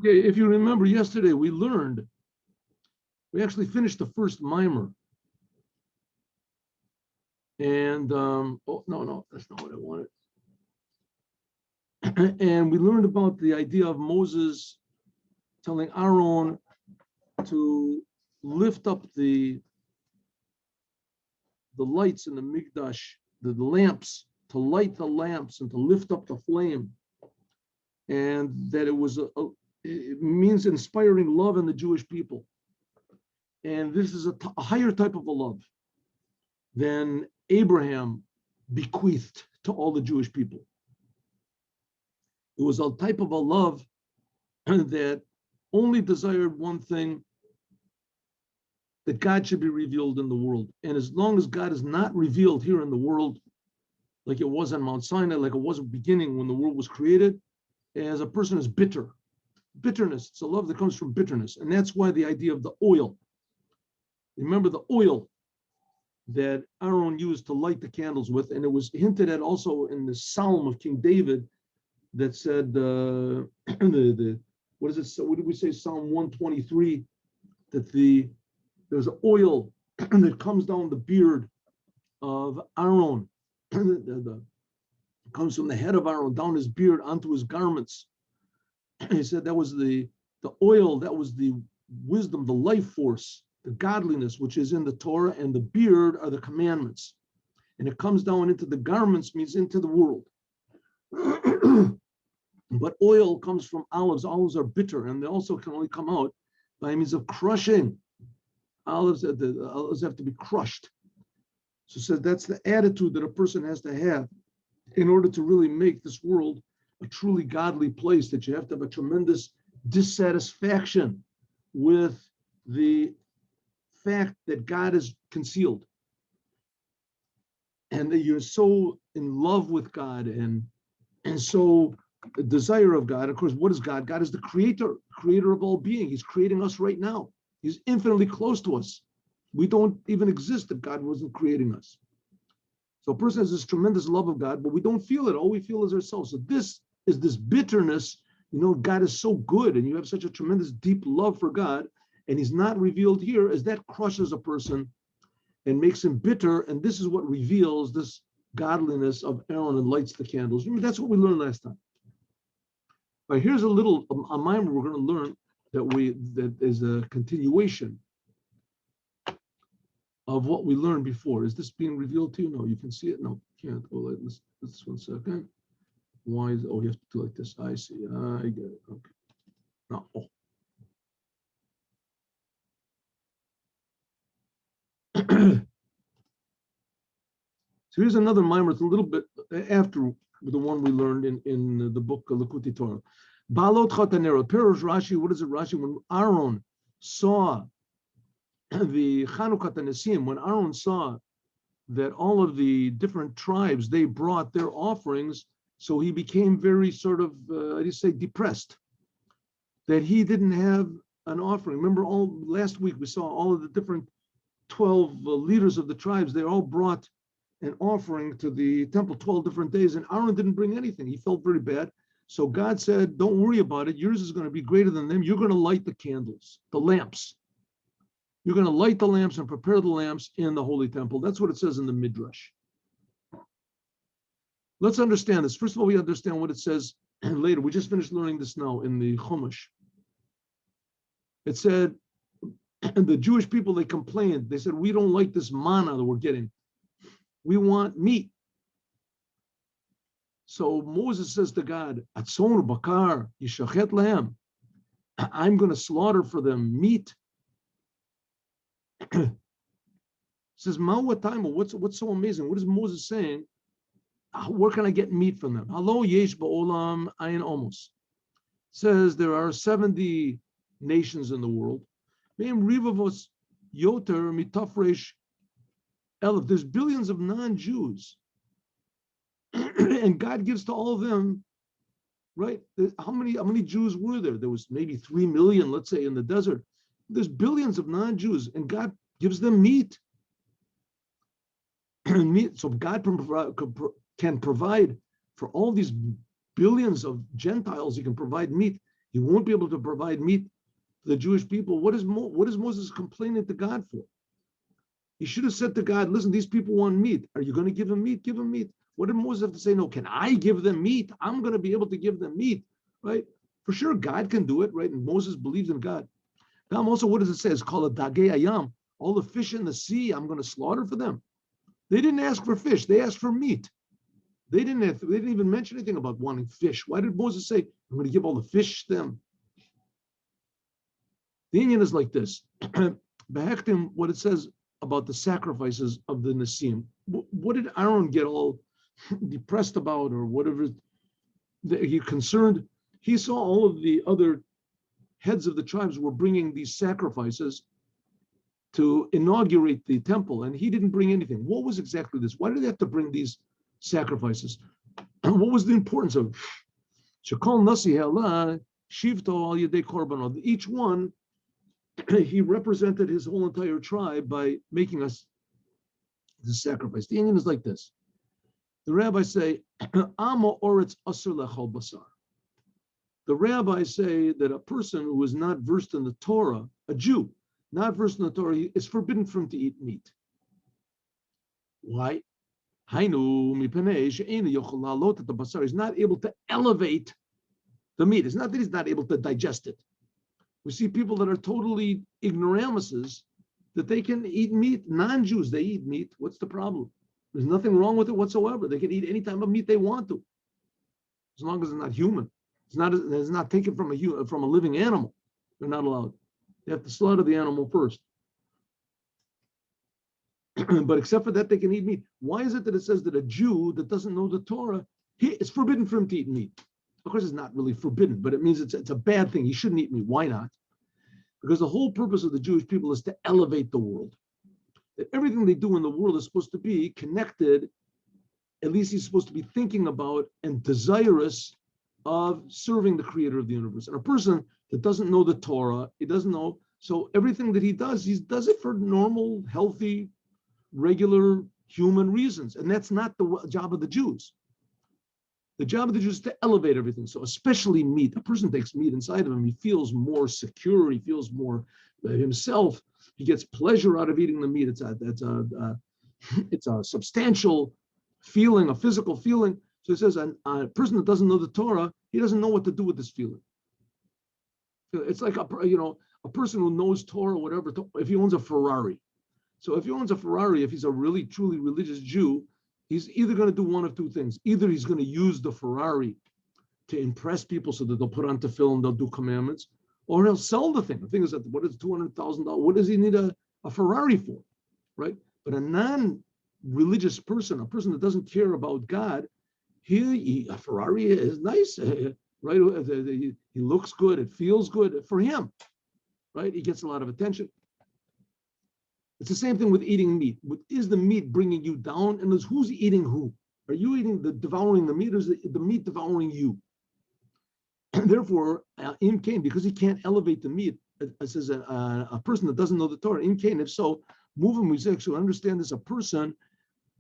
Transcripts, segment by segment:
Okay, if you remember yesterday, we actually finished the first mimer. And, oh, no, that's not what I wanted. And we learned about the idea of Moses telling Aaron to lift up the lights in the Mikdash, the lamps, to light the lamps and to lift up the flame. And that it means inspiring love in the Jewish people. And this is a higher type of a love than Abraham bequeathed to all the Jewish people. It was a type of a love that only desired one thing, that God should be revealed in the world. And as long as God is not revealed here in the world, like it was on Mount Sinai, like it was at the beginning when the world was created, as a person is bitter. Bitterness, it's a love that comes from bitterness. And that's why the idea of the oil. Remember the oil that Aaron used to light the candles with, and it was hinted at also in the Psalm of King David that said, what is it? So what did we say? Psalm 123, that there's oil that comes down the beard of Aaron. Comes from the head of Aaron down his beard onto his garments. He said that was the oil, that was the wisdom, the life force, the godliness, which is in the Torah, and the beard are the commandments. And it comes down into the garments, means into the world. But oil comes from olives. Olives are bitter, and they also can only come out by means of crushing. Olives have to be crushed. So it says that's the attitude that a person has to have in order to really make this world a truly godly place, that you have to have a tremendous dissatisfaction with the fact that God is concealed, and that you're so in love with God and so a desire of God. Of course, what is God? God is the creator of all being. He's creating us right now. He's infinitely close to us. We don't even exist if God wasn't creating us. So a person has this tremendous love of God, but we don't feel it. All we feel is ourselves. So this is this bitterness. God is so good, and you have such a tremendous deep love for God, and he's not revealed here, as that crushes a person and makes him bitter. And this is what reveals this godliness of Aaron and lights the candles. Remember, that's what we learned last time. But here's a mimer we're going to learn that is a continuation of what we learned before. Is this being revealed to you? No, you can see it. No, you can't. Oh, let's 1 second. Why is you have to do like this? I see. I get it. Okay. No. Oh. So here's another mimer. It's a little bit after the one we learned in the book Likuti Torah. Balot Chatanero. Perush Rashi. What is it, Rashi? When Aaron saw the Chanukah Nesim, when Aaron saw that all of the different tribes, they brought their offerings, so he became very sort of, depressed, that he didn't have an offering. Remember, last week we saw all of the different 12 leaders of the tribes. They all brought an offering to the temple 12 different days, and Aaron didn't bring anything. He felt very bad. So God said, don't worry about it. Yours is going to be greater than them. You're going to light the candles, the lamps. You're going to light the lamps and prepare the lamps in the holy temple. That's what it says in the Midrash. Let's understand this. First of all, we understand what it says later. We just finished learning this now in the Chumash. It said, the Jewish people, they complained. They said, we don't like this manna that we're getting. We want meat. So Moses says to God, Atzon bakar yishachet lahem. I'm going to slaughter for them meat. Says, what's so amazing? What is Moses saying? Where can I get meat from them? Hello, yesh ba'olam ayin omos. Says there are 70 nations in the world. Rivavos yoter mitafresh elef. There's billions of non-Jews, and God gives to all of them. Right? How many Jews were there? There was maybe 3 million, let's say, in the desert. There's billions of non-Jews, and God gives them meat. So God can provide for all these billions of Gentiles. He can provide meat. He won't be able to provide meat to the Jewish people. What is Moses complaining to God for? He should have said to God, listen, these people want meat. Are you going to give them meat? Give them meat. What did Moses have to say? No, can I give them meat? I'm going to be able to give them meat, right? For sure, God can do it, right? And Moses believes in God. Also, what does it say? It's called a dagei ayam. All the fish in the sea, I'm going to slaughter for them. They didn't ask for fish. They asked for meat. They didn't even mention anything about wanting fish. Why did Moses say, I'm going to give all the fish to them? The Indian is like this. Behechtim, what it says about the sacrifices of the Nasim. What did Aaron get all depressed about or whatever he concerned? He saw all of the other heads of the tribes were bringing these sacrifices to inaugurate the temple, and he didn't bring anything. What was exactly this? Why did they have to bring these sacrifices? What was the importance of Shekol Nasi Hela Shivto Al Yedei Korbanot? Each one, he represented his whole entire tribe by making us the sacrifice. The Indian is like this. The rabbis say, Amo Oretz Asur Lechol Basar. The rabbis say that a person who is not versed in the Torah, a Jew, not versed in the Torah, is forbidden for him to eat meat. Why? Hainu mipenei she'einu yochel la'alot et habasar. He's not able to elevate the meat. It's not that he's not able to digest it. We see people that are totally ignoramuses that they can eat meat. Non-Jews, they eat meat. What's the problem? There's nothing wrong with it whatsoever. They can eat any type of meat they want to, as long as it's not human. It's not taken from a living animal. They're not allowed. They have to slaughter the animal first. But except for that, they can eat meat. Why is it that it says that a Jew that doesn't know the Torah, it's forbidden for him to eat meat? Of course, it's not really forbidden, but it means it's a bad thing. He shouldn't eat meat. Why not? Because the whole purpose of the Jewish people is to elevate the world. That everything they do in the world is supposed to be connected. At least he's supposed to be thinking about and desirous of serving the creator of the universe. And a person that doesn't know the Torah, he doesn't know. So everything that he does it for normal, healthy, regular human reasons. And that's not the job of the Jews. The job of the Jews is to elevate everything. So especially meat. A person takes meat inside of him. He feels more secure. He feels more himself. He gets pleasure out of eating the meat. It's a substantial feeling, a physical feeling. So it says a person that doesn't know the Torah, he doesn't know what to do with this feeling. It's like a person who knows Torah, whatever. If he owns a Ferrari, so if he owns a Ferrari, if he's a really truly religious Jew, he's either going to do one of two things. Either he's going to use the Ferrari to impress people so that they'll put on tefillin, they'll do commandments, or he'll sell the thing. The thing is that what is $200,000? What does he need a Ferrari for, right? But a non-religious person, a person that doesn't care about God, a Ferrari is nice, right? He looks good, it feels good for him, right? He gets a lot of attention. It's the same thing with eating meat. Is the meat bringing you down? And who's eating who? Are you devouring the meat, or is the meat devouring you? And therefore, in Cain, because he can't elevate the meat, it says a person that doesn't know the Torah, in Cain, if so, move him, we actually understand this, a person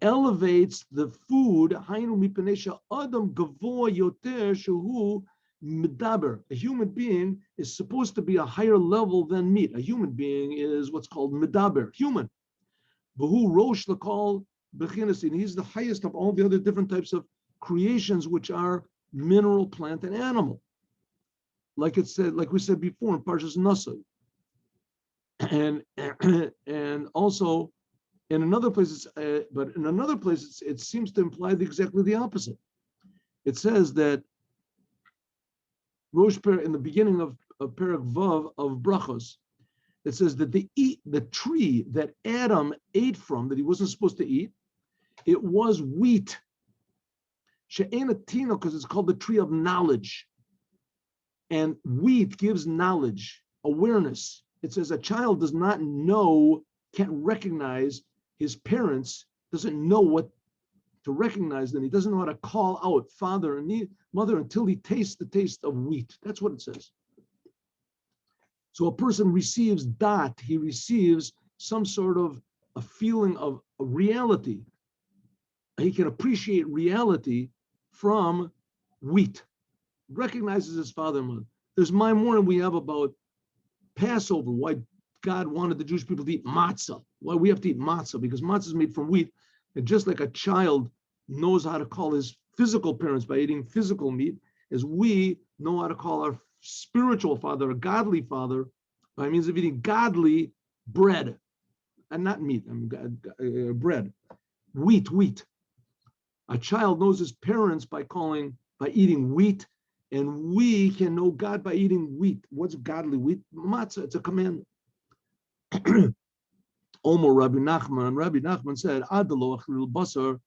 elevates the food. Adam Gevorah yoter shehu medaber. A human being is supposed to be a higher level than meat. A human being is what's called medaber, human. Behu rosh lakol bechinas. He's the highest of all the other different types of creations, which are mineral, plant, and animal. Like it said, like we said before in Parshas Nasa. And also in another place, it seems to imply exactly the opposite. It says that Rosh Per, in the beginning of Perek Vav of Brachos, it says that the tree that Adam ate from, that he wasn't supposed to eat, it was wheat. She'ena tino, because it's called the tree of knowledge. And wheat gives knowledge, awareness. It says a child does not know, can't recognize his parents, doesn't know what to recognize them. He doesn't know how to call out father and mother until he tastes the taste of wheat. That's what it says. So a person receives dat, he receives some sort of a feeling of a reality. He can appreciate reality from wheat. Recognizes his father and mother. There's Maimon we have about Passover, why God wanted the Jewish people to eat matzah, why we have to eat matzah, because matzah is made from wheat. And just like a child knows how to call his physical parents by eating physical meat, as we know how to call our spiritual father, a godly father, by means of eating godly bread, and not meat, bread, wheat. A child knows his parents by eating wheat, and we can know God by eating wheat. What's godly wheat? Matzah, it's a commandment. Omer Rabbi Nachman said, Adalo achlil basar,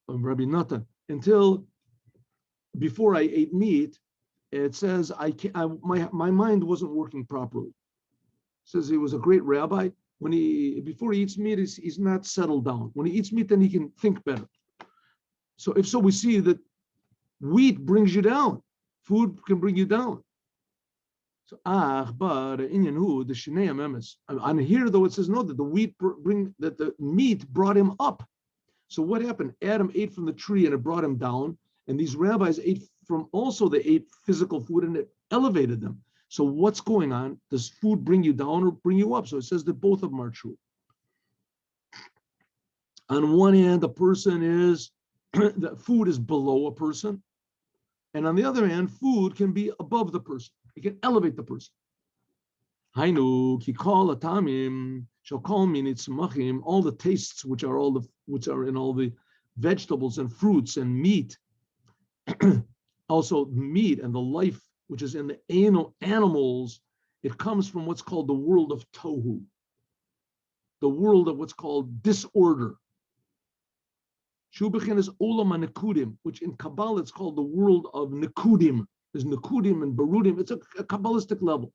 Rabbi Natan, until before I ate meat, it says my mind wasn't working properly. It says he was a great rabbi. Before he eats meat, he's not settled down. When he eats meat, then he can think better. So if so, we see that wheat brings you down. Food can bring you down. So but the shnei amemes. On here though it says no, that the meat brought him up. So what happened? Adam ate from the tree and it brought him down, and these rabbis ate physical food and it elevated them. So what's going on? Does food bring you down or bring you up? So it says that both of them are true. On one hand, the person is the food is below a person, and on the other hand, food can be above the person. It can elevate the person. Hainu ki kol atamim shall call me nitzmachim, all the tastes which are in all the vegetables and fruits and meat, also meat and the life which is in the animals, it comes from what's called the world of tohu, the world of what's called disorder. Shubachin is olam nekudim, which in Kabbalah it's called the world of nekudim. There's nekudim and barudim. It's a Kabbalistic level.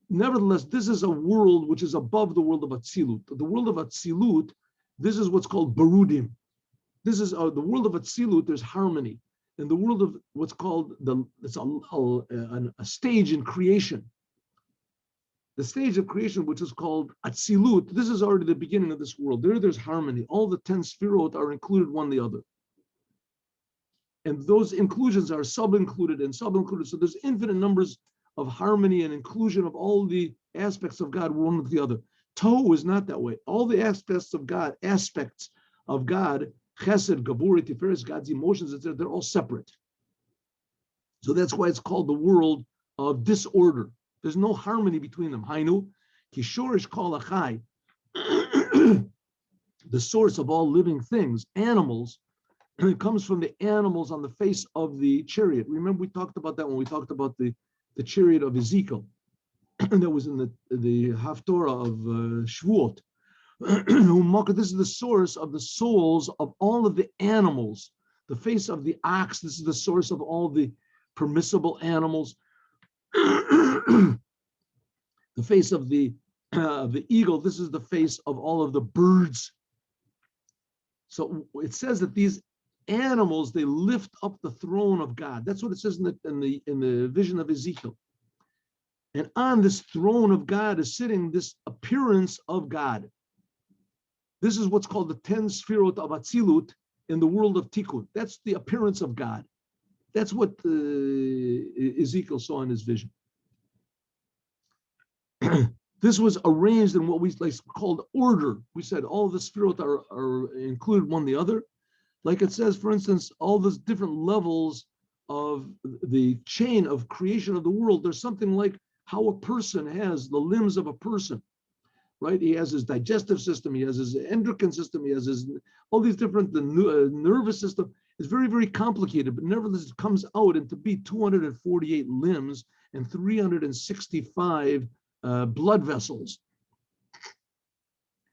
Nevertheless, this is a world which is above the world of Atzilut. The world of Atzilut, this is what's called barudim. This is the world of Atzilut. There's harmony. In the world of what's called it's a stage in creation. The stage of creation, which is called Atzilut, this is already the beginning of this world. There's harmony. All the 10 sefirot are included one the other. And those inclusions are sub-included and sub-included. So there's infinite numbers of harmony and inclusion of all the aspects of God one with the other. Tohu is not that way. All the aspects of God, Chesed, Gevorah, Tiferes, God's emotions, etc., they're all separate. So that's why it's called the world of disorder. There's no harmony between them. Hainu, Kishorish Kol Achai, the source of all living things, animals, and it comes from the animals on the face of the chariot. Remember, we talked about that when we talked about the chariot of Ezekiel. That was in the Haftorah of Shavuot. This is the source of the souls of all of the animals. The face of the ox, this is the source of all the permissible animals. The face of the eagle, this is the face of all of the birds. So it says that these animals, they lift up the throne of God. That's what it says in the vision of Ezekiel. And on this throne of God is sitting this appearance of God. This is what's called the 10 sefirot of Atzilut in the world of Tikkun. That's the appearance of God. That's what Ezekiel saw in his vision. This was arranged in what we called order. We said all the sefirot are included one the other. Like it says, for instance, all those different levels of the chain of creation of the world. There's something like how a person has the limbs of a person, right? He has his digestive system, he has his endocrine system, he has all these different, the nervous system is very, very complicated, but nevertheless it comes out into be 248 limbs and 365 blood vessels.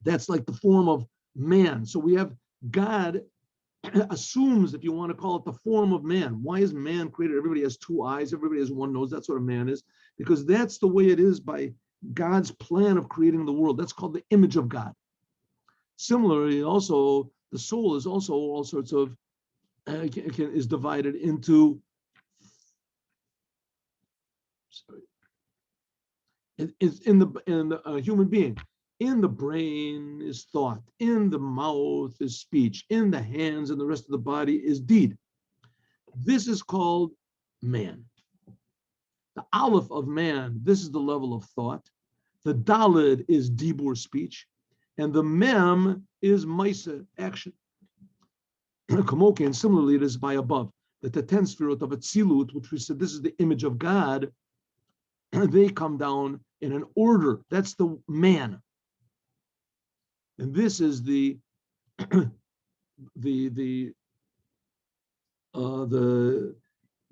That's like the form of man. So we have God assumes, if you want to call it, the form of man. Why is man created? Everybody has two eyes, everybody has one nose. That's what a man is, because that's the way it is by God's plan of creating the world. That's called the image of God. Similarly, also, the soul is also all sorts of, is divided into, it's in the human being. In the brain is thought, in the mouth is speech, in the hands and the rest of the body is deed. This is called man. The Aleph of man, this is the level of thought. The Daled is Dibur, speech. And the Mem is Maisa, action. Kamoki, and similarly, it is by above. That the 10 Sfirot of Atzilut, which we said this is the image of God, they come down in an order. That's the man. And this is the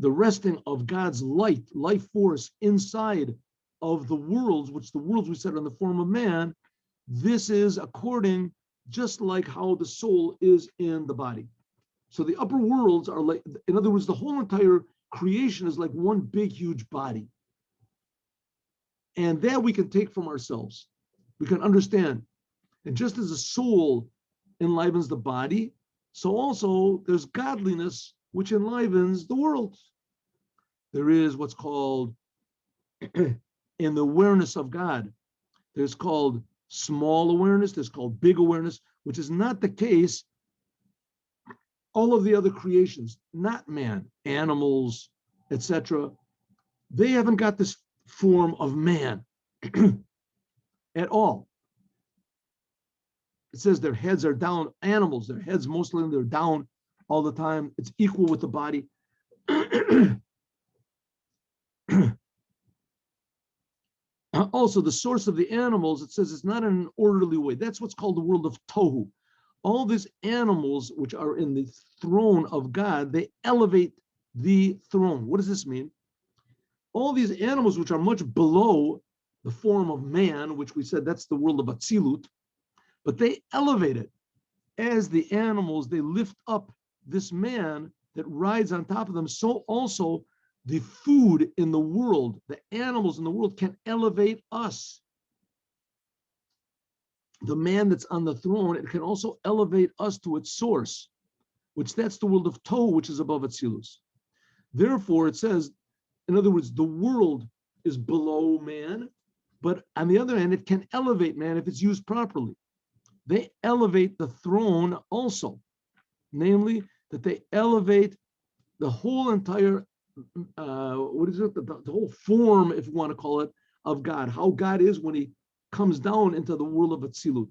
resting of God's life force inside of the worlds, which the worlds we said are in the form of man. This is according, just like how the soul is in the body. So the upper worlds are like, in other words, the whole entire creation is like one big, huge body. And that we can take from ourselves. We can understand. And just as the soul enlivens the body, so also there's godliness which enlivens the world. There is what's called, in the awareness of God, there's called small awareness, there's called big awareness, which is not the case all of the other creations, not man, animals, etc. They haven't got this form of man at all. It says their heads are down. Animals, their heads mostly, they're down all the time. It's equal with the body. Also, the source of the animals, it says it's not in an orderly way. That's what's called the world of Tohu. All these animals which are in the throne of God, they elevate the throne. What does this mean? All these animals which are much below the form of man, which we said that's the world of Atzilut, but they elevate it. As the animals, they lift up this man that rides on top of them. So also the food in the world, the animals in the world can elevate us. The man that's on the throne, it can also elevate us to its source, which that's the world of Tohu, which is above Atzilus. Therefore, it says, in other words, the world is below man, but on the other hand, it can elevate man if it's used properly. They elevate the throne also, namely that they elevate the whole entire, the whole form, if you want to call it, of God, how God is when he comes down into the world of Atzilut.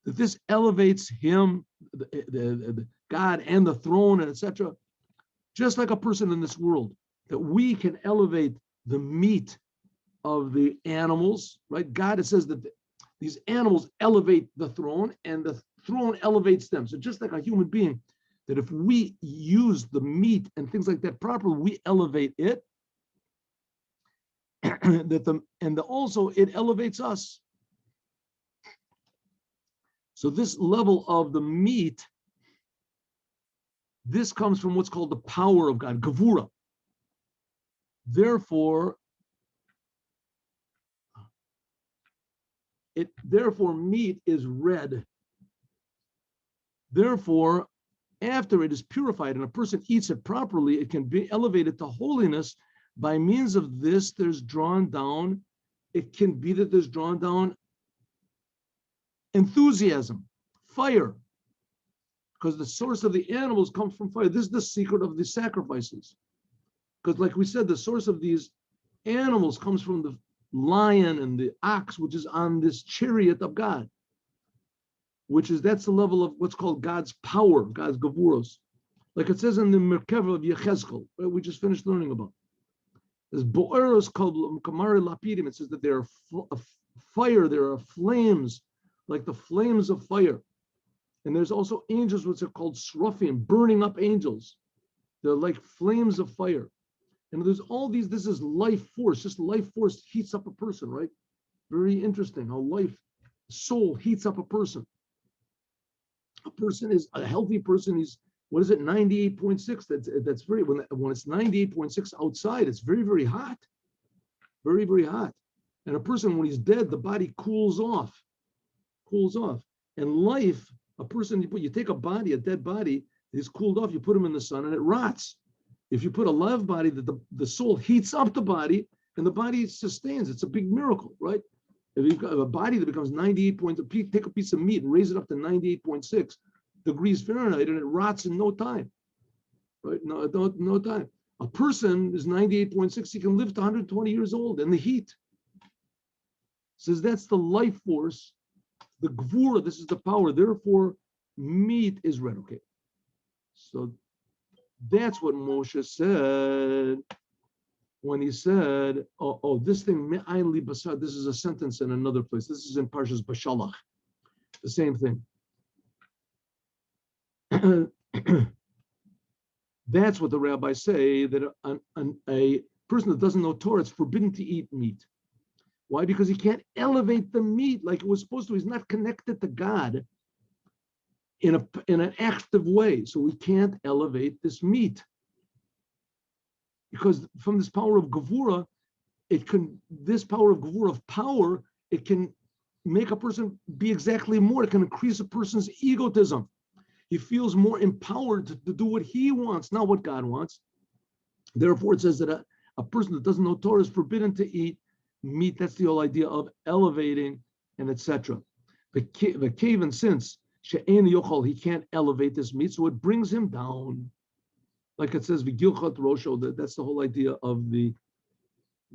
That this elevates him, the God and the throne, and etc. Just like a person in this world, that we can elevate the meat of the animals, right? God, it says that these animals elevate the throne and the throne elevates them. So just like a human being, that if we use the meat and things like that properly, we elevate it. Also it elevates us. So this level of the meat, this comes from what's called the power of God, Gevorah. Therefore, meat is red. Therefore, after it is purified and a person eats it properly, it can be elevated to holiness. By means of this, there's drawn down, it can be that there's drawn down enthusiasm, fire, because the source of the animals comes from fire. This is the secret of the sacrifices. Because like we said, the source of these animals comes from the lion and the ox, which is on this chariot of God, that's the level of what's called God's power, God's Gevoros. Like it says in the Merkava of Yechezkel, right, we just finished learning about. There's Bo'eros called Kamari Lapidim. It says that there are fire, there are flames, like the flames of fire. And there's also angels, which are called Srafim, burning up angels. They're like flames of fire. And there's all these, this is life force, just life force heats up a person, right? Very interesting how soul heats up a person. A person is a healthy person, he's, 98.6? That's very, when it's 98.6 outside, it's very, very hot. Very, very hot. And a person, when he's dead, the body cools off. And life, a person, you take a dead body, he's cooled off, you put him in the sun and it rots. If you put a live body, the soul heats up the body and the body sustains. It's a big miracle, right? If you've got a body that becomes 98.2, take a piece of meat and raise it up to 98.6 degrees Fahrenheit and it rots in no time, right? No time. A person is 98.6, he can live to 120 years old in the heat. Says that's the life force, the Gevorah, this is the power. Therefore, meat is red. Okay. So that's what Moshe said when he said, this thing, me'ayin li basar, this is a sentence in another place. This is in Parshas Bashalach. The same thing. That's what the rabbis say, that a person that doesn't know Torah, it's forbidden to eat meat. Why? Because he can't elevate the meat like it was supposed to. He's not connected to God in an active way. So we can't elevate this meat. Because from this power of Gevorah, this power of Gevorah, of power, it can make a person be exactly more. It can increase a person's egotism. He feels more empowered to do what he wants, not what God wants. Therefore, it says that a person that doesn't know Torah is forbidden to eat meat. That's the whole idea of elevating and etc. The cave, and since she'ein yochol, he can't elevate this meat, so it brings him down. Like it says, v'gilchat rosho. That's the whole idea of the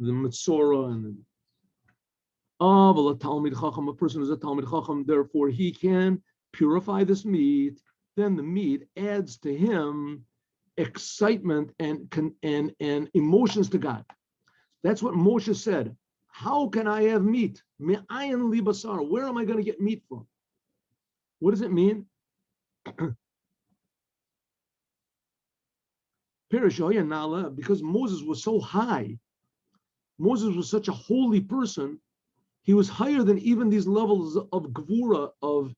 Metzora and a Talmid Chacham. A person who's a Talmid Chacham, therefore he can purify this meat. Then the meat adds to him excitement and emotions to God. That's what Moshe said. How can I have meat? Me'ayin li basar. Where am I going to get meat from? What does it mean? Because Moses was so high, Moses was such a holy person, he was higher than even these levels of Gevorah, of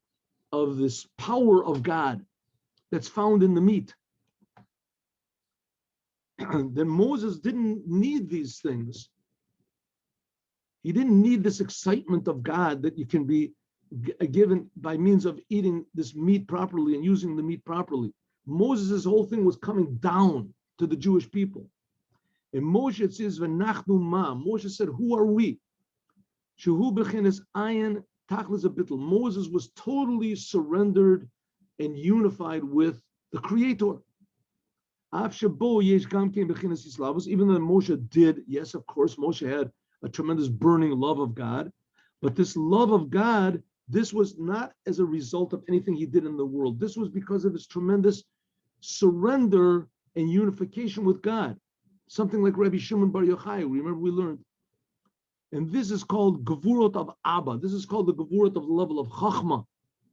this power of God that's found in the meat. Then Moses didn't need these things. He didn't need this excitement of God that you can be given by means of eating this meat properly and using the meat properly. Moses' whole thing was coming down to the Jewish people. And Moshe, it says, V'nachnu ma. Moshe said, who are we? Shehu b'chinas ayin tachlis abitl. Moses was totally surrendered and unified with the Creator. Even though Moshe did, yes, of course, Moshe had a tremendous burning love of God, but this love of God, this was not as a result of anything he did in the world. This was because of his tremendous surrender and unification with God. Something like Rabbi Shimon Bar Yochai, remember we learned. And this is called Gevorot of Abba. This is called the Gevorot of the level of Chachma,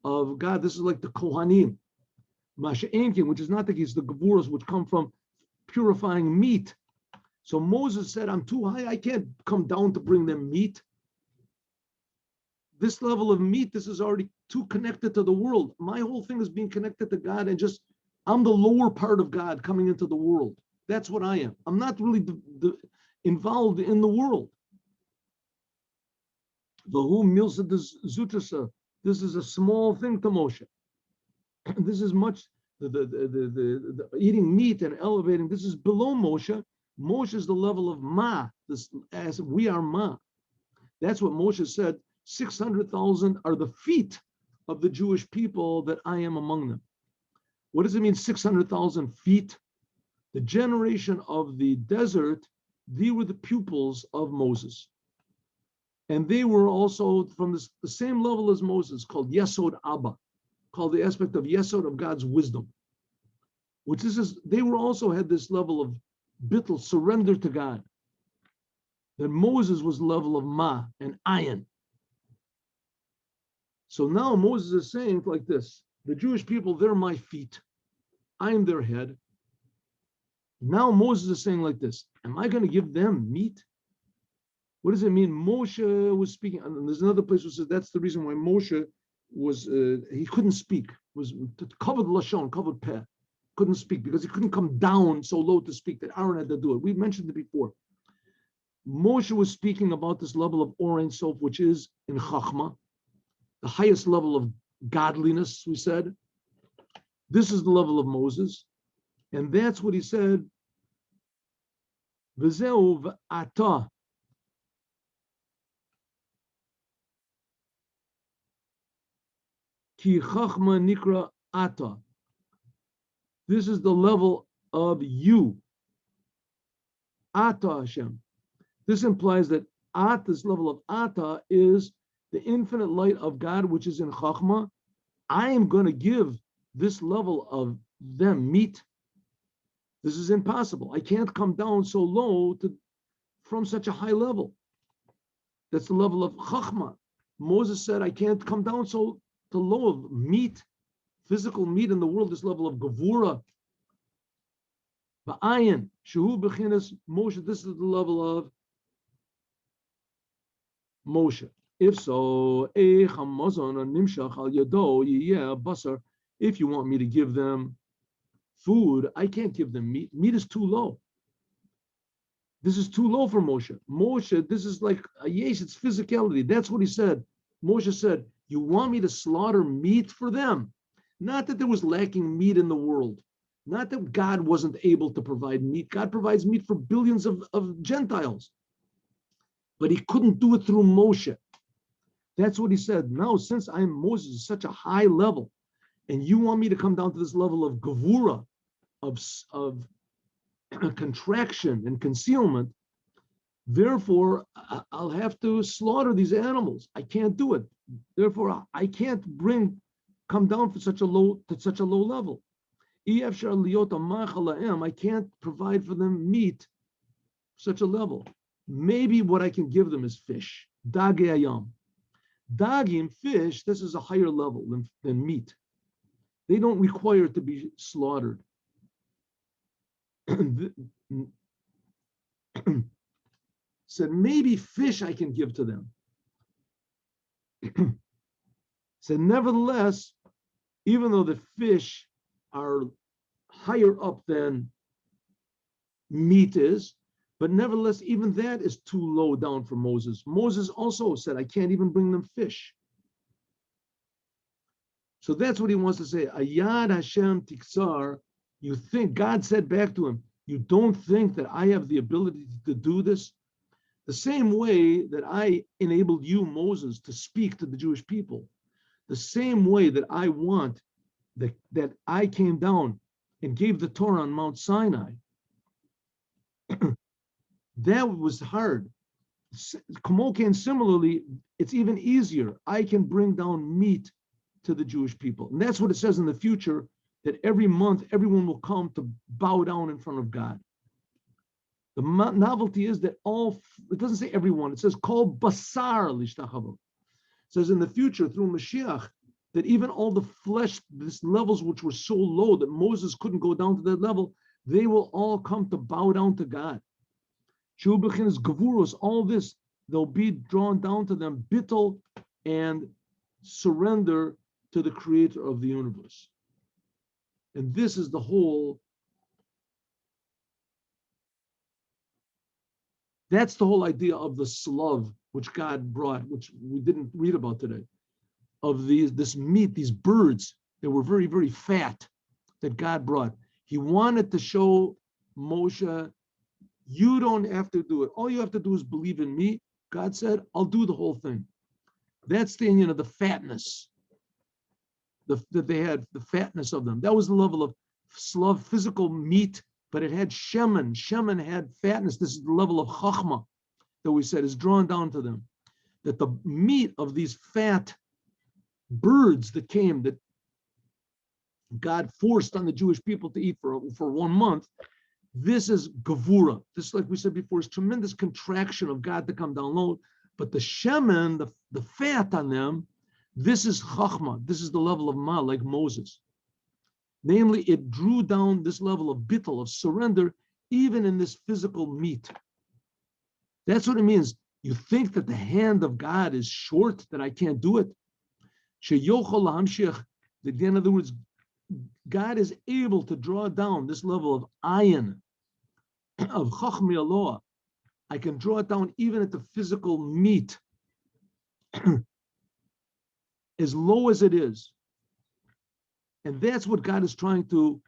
of God. This is like the Kohanim. Masha'enkin, which is not the case, the Gevoros, which come from purifying meat. So Moses said, I'm too high, I can't come down to bring them meat. This level of meat, this is already too connected to the world. My whole thing is being connected to God, and just, I'm the lower part of God coming into the world. That's what I am. I'm not really involved in the world. This is a small thing to Moshe. This is much, the eating meat and elevating, this is below Moshe. Moshe is the level of Ma, as we are Ma. That's what Moshe said, 600,000 are the feet of the Jewish people that I am among them. What does it mean, 600,000 feet? The generation of the desert, they were the pupils of Moses. And they were also from the same level as Moses, called Yesod Abba, called the aspect of Yesod, of God's wisdom. Which they were also had this level of bittul, surrender to God. That Moses was the level of Ma and Ayin. So now Moses is saying like this, the Jewish people, they're my feet. I'm their head. Now Moses is saying like this, am I going to give them meat? What does it mean? Moshe was speaking, and there's another place where says that's the reason why Moshe was, he couldn't speak, was covered lashon, covered peh, couldn't speak because he couldn't come down so low to speak that Aaron had to do it. We mentioned it before. Moshe was speaking about this level of Or Ein Sof, which is in Chachma, the highest level of godliness, we said. This is the level of Moses. And that's what he said. V'zeu v'ata. Ki chachma nikra ata. This is the level of you. Ata Hashem. This implies that this level of Ata, is the infinite light of God, which is in Chachma. I am going to give this level of them meat. This is impossible. I can't come down so low from such a high level. That's the level of Chachma. Moses said, I can't come down so low of meat, physical meat in the world, this level of Gevorah. Ba'ayin, Shehu Bechinas Moshe, this is the level of Moshe. If so, if you want me to give them food, I can't give them meat. Meat is too low. This is too low for Moshe. Moshe, this is like a yes, it's physicality. That's what he said. Moshe said, you want me to slaughter meat for them? Not that there was lacking meat in the world. Not that God wasn't able to provide meat. God provides meat for billions of Gentiles. But he couldn't do it through Moshe. That's what he said. Now, since I'm Moses at such a high level, and you want me to come down to this level of Gevorah, of contraction and concealment, therefore I'll have to slaughter these animals. I can't do it. Therefore, I can't come down to such a low level. I can't provide for them meat, such a level. Maybe what I can give them is fish. Dagei ayam. Dagim, fish, this is a higher level than meat. They don't require it to be slaughtered. Said, maybe fish I can give to them. Said, nevertheless, even though the fish are higher up than meat is, but nevertheless, even that is too low down for Moses. Moses also said, I can't even bring them fish. So that's what he wants to say. Ayad Hashem tiksar. You think, God said back to him, you don't think that I have the ability to do this? The same way that I enabled you, Moses, to speak to the Jewish people. The same way that I want that I came down and gave the Torah on Mount Sinai. That was hard. Kamokan, similarly, it's even easier. I can bring down meat to the Jewish people. And that's what it says in the future, that every month, everyone will come to bow down in front of God. The novelty is that it doesn't say everyone, it says, Kol basar lishtachavo. It says in the future, through Moshiach, that even all the flesh, these levels which were so low that Moses couldn't go down to that level, they will all come to bow down to God. Shubechinas Gevuros, all this, they'll be drawn down to them, bittul, and surrender to the creator of the universe. And this is the whole, that's the whole idea of the slav, which God brought, which we didn't read about today, of this meat, these birds that were very, very fat that God brought. He wanted to show Moshe, you don't have to do it. All you have to do is believe in me. God said, I'll do the whole thing. That's the, the fatness that they had, the fatness of them. That was the level of slav, physical meat, but it had shemen. Shemen had fatness. This is the level of chachma that we said is drawn down to them. That the meat of these fat birds that came, that God forced on the Jewish people to eat for 1 month, this is Gevorah. This, like we said before, is tremendous contraction of God to come down low. But the shemen, the fat on them, this is chachma. This is the level of ma, like Moses. Namely, it drew down this level of bittul, of surrender, even in this physical meat. That's what it means. You think that the hand of God is short, that I can't do it. In other words, God is able to draw down this level of ayin, of chachmi aloha. I can draw it down even at the physical meat, as low as it is. And that's what God is trying to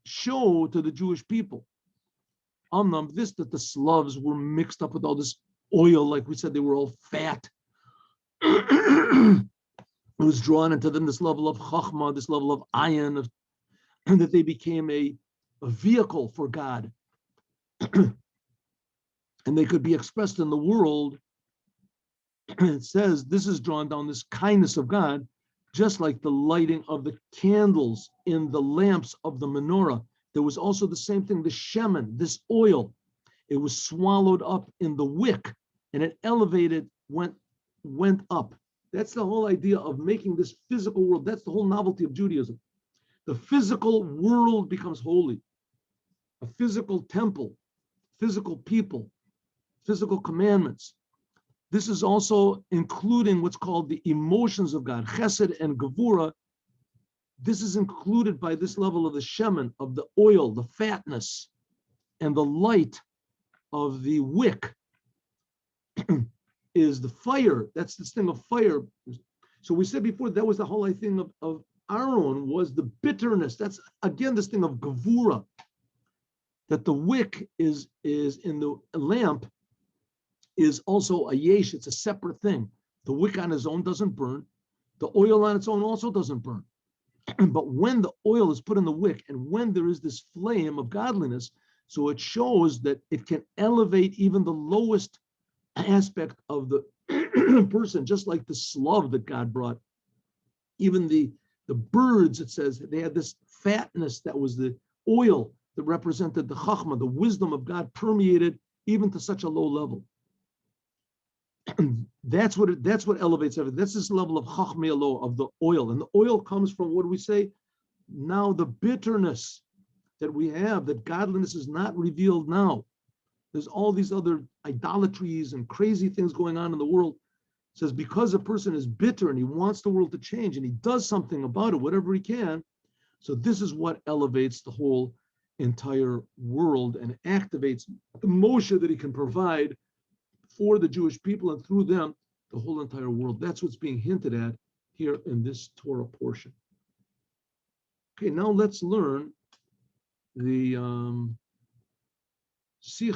show to the Jewish people. This, that the Slavs were mixed up with all this oil, like we said, they were all fat. It was drawn into them this level of chachma, this level of ayin, and that they became a vehicle for God. and they could be expressed in the world. It says this is drawn down, this kindness of God, just like the lighting of the candles in the lamps of the menorah. There was also the same thing, the shemen, this oil. It was swallowed up in the wick, and it elevated, went up. That's the whole idea of making this physical world. That's the whole novelty of Judaism. The physical world becomes holy. A physical temple, physical people, physical commandments. This is also including what's called the emotions of God, chesed and Gevorah. This is included by this level of the shemen, of the oil, the fatness, and the light of the wick is the fire. That's this thing of fire. So we said before, that was the whole thing of Aaron, was the bitterness. That's again this thing of Gevorah, that the wick is in the lamp is also a yesh. It's a separate thing. The wick on its own doesn't burn. The oil on its own also doesn't burn. But when the oil is put in the wick, and when there is this flame of godliness, so it shows that it can elevate even the lowest aspect of the person, just like the slav that God brought. Even the birds, it says, they had this fatness that was the oil that represented the chachma, the wisdom of God permeated even to such a low level. That's what elevates everything. That's this level of chachmei elo, of the oil. And the oil comes from, what do we say? Now the bitterness that we have, that godliness is not revealed now. There's all these other idolatries and crazy things going on in the world. It says because a person is bitter and he wants the world to change and he does something about it, whatever he can. So this is what elevates the whole entire world and activates the Moshe that he can provide for the Jewish people, and through them, the whole entire world. That's what's being hinted at here in this Torah portion. Okay, now let's learn the Sikha